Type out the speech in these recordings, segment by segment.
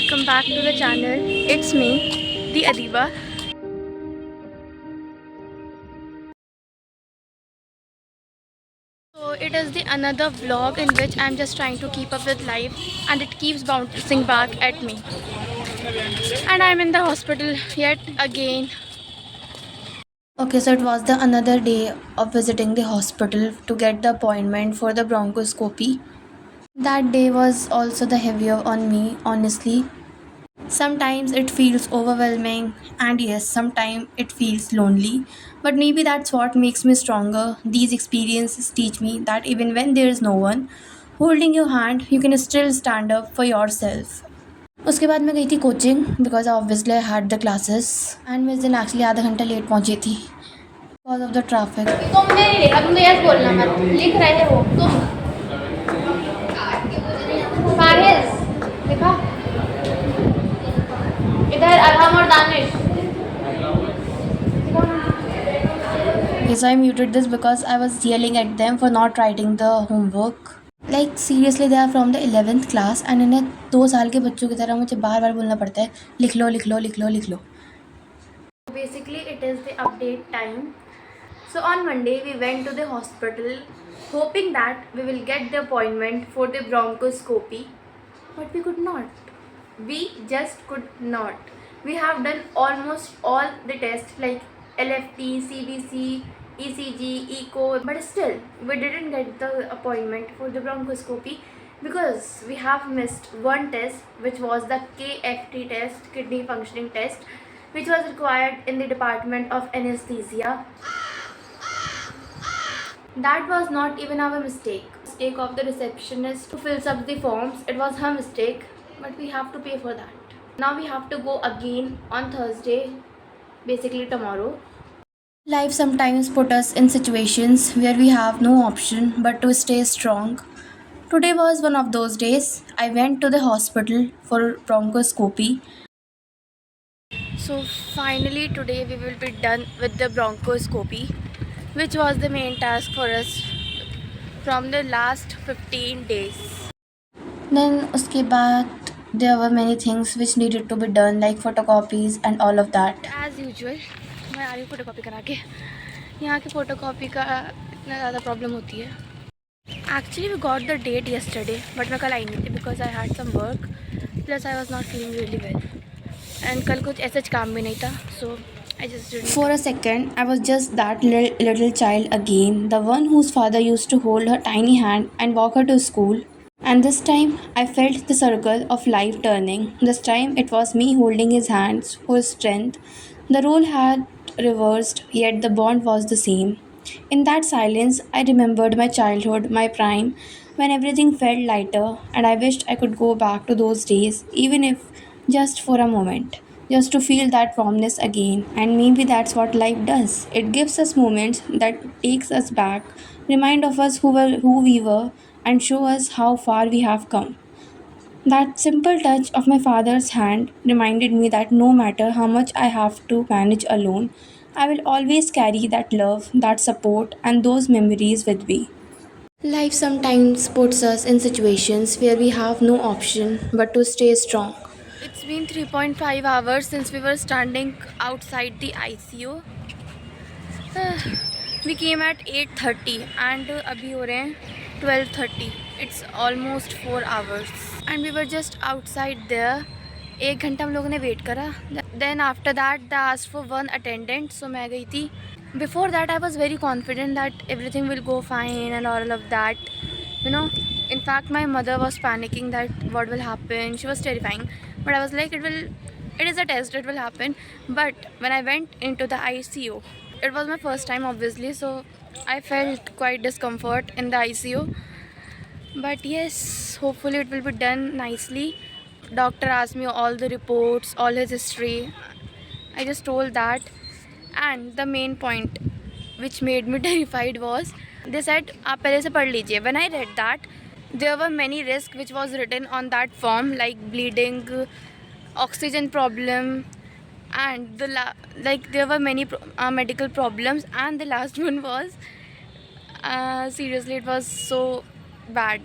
welcome back to the channel. It's me, the Adiba. So it is the another vlog in which I'm just trying to keep up with life and it keeps bouncing back at me. And I'm in the hospital yet again. Okay, so it was the another day of visiting the hospital to get the appointment for the bronchoscopy. That day was also the heavier on me, honestly. Sometimes it feels overwhelming, and yes, sometimes it feels lonely. But maybe that's what makes me stronger. These experiences teach me that even when there is no one holding your hand, you can still stand up for yourself. उसके बाद मैं गई थी coaching because obviously I had the classes and मैं इस दिन actually आधा घंटा लेट पहुंची थी बिकॉज ऑफ द ट्रैफिक तुमने नहीं लिखा, तुम तो यस बोलना मत, लिख रहे हो तुम। फारिस लिखा इधर अरहम और Danish. Okay, so I muted this because I was yelling at them for not writing the homework. Like seriously, they are from the 11th class and इन्हें 2 साल के बच्चों की तरह मुझे बार बार बोलना पड़ता है लिख लो लिख लो लिख लो लिख लो. Basically, it is the update time. So on Monday, we went to the hospital hoping that we will get the appointment for the bronchoscopy, but we could not. We just could not. We have done almost all the tests like LFT, CBC, ECG, ECO, but still we didn't get the appointment for the bronchoscopy because we have missed one test, which was the KFT test, kidney functioning test, which was required in the department of anesthesia. That was not even our mistake. Mistake of the receptionist who fills up the forms. It was her mistake, but we have to pay for that. Now we have to go again on Thursday, basically tomorrow. Life sometimes put us in situations where we have no option but to stay strong. Today was one of those days. I went to the hospital for bronchoscopy. So finally today we will be done with the bronchoscopy, which was the main task for us from the last 15 days. Then उसके बाद there were many things which needed to be done like photocopies and all of that. As usual मैं आ रही हूँ photocopy करा के. यहाँ की photocopy का इतना ज़्यादा problem होती है. Actually we got the date yesterday but मैं कल आई नहीं थी because I had some work plus I was not feeling really well and कल कुछ ऐसा काम भी नहीं था, so I just didn't. For a second, I was just that little child again, the one whose father used to hold her tiny hand and walk her to school. And this time, I felt the circle of life turning. This time, it was me holding his hands for his strength. The role had reversed, yet the bond was the same. In that silence, I remembered my childhood, my prime, when everything felt lighter, and I wished I could go back to those days, even if just for a moment, just to feel that warmness again. And maybe that's what life does. It gives us moments that takes us back, remind of us who we were, and show us how far we have come. That simple touch of my father's hand reminded me that no matter how much I have to manage alone, I will always carry that love, that support, and those memories with me. Life sometimes puts us in situations where we have no option but to stay strong. It's been 3.5 hours since we were standing outside the ICU. We came at 8:30 and अभी हो रहे हैं 12:30. It's almost 4 hours and we were just outside there. 1 घंटा हम लोगों ने wait करा. Then after that they asked for one attendant, so मैं गई थी. Before that I was very confident that everything will go fine and all of that, you know. In fact my mother was panicking that what will happen. She was terrifying, but I was like it is a test, it will happen. But when I went into the ICU, it was my first time obviously, so I felt quite discomfort in the ICU, but yes, hopefully it will be done nicely. Doctor asked me all the reports, all his history. I just told that, and the main point which made me terrified was they said आप पहले से पढ़ लीजिए. When I read that, there were many risks which was written on that form like bleeding, oxygen problem, and like there were many medical problems, and the last one was seriously it was so bad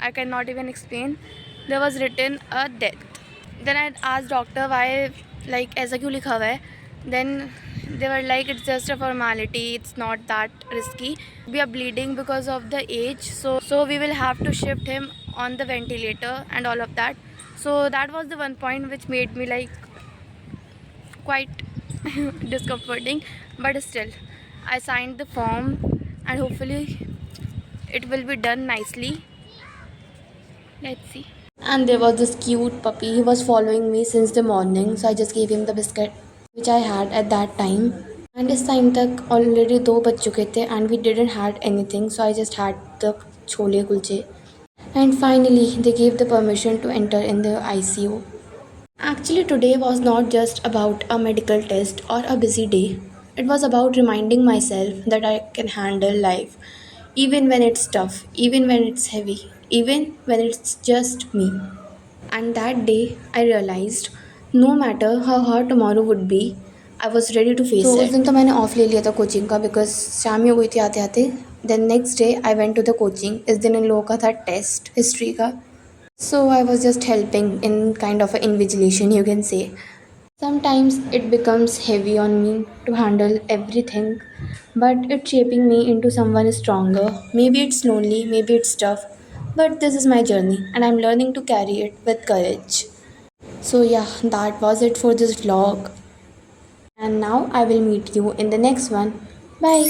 I cannot even explain. There was written a death. then I asked doctor why, like ऐसा क्यों लिखा हुआ है. Then they were like it's just a formality, it's not that risky. We are bleeding because of the age, so we will have to shift him on the ventilator and all of that. So that was the one point which made me like quite discomforting, but still I signed the form and hopefully it will be done nicely. Let's see. And there was this cute puppy. He was following me since the morning, so I just gave him the biscuit which I had at that time. And इस time तक already 2 बज चुके थे and we didn't had anything, so I just had the chole kulche. And finally, they gave the permission to enter in the ICU. Actually, today was not just about a medical test or a busy day. It was about reminding myself that I can handle life, even when it's tough, even when it's heavy, even when it's just me. And that day, I realized no matter how hard tomorrow would be, I was ready to face it. उस दिन तो मैंने of ले लिया था coaching का because शाम ही हो गई थी आते आते. Then next day I went to the coaching. इस दिन इन लोगों का था टेस्ट हिस्ट्री का. So I was just helping in kind of a invigilation, you can say. Sometimes it becomes heavy on me to handle everything, but it's shaping me into someone stronger. Maybe it's lonely, maybe it's tough, but this is my journey and I'm learning to carry it with courage. So yeah, that was it for this vlog. And now I will meet you in the next one. Bye.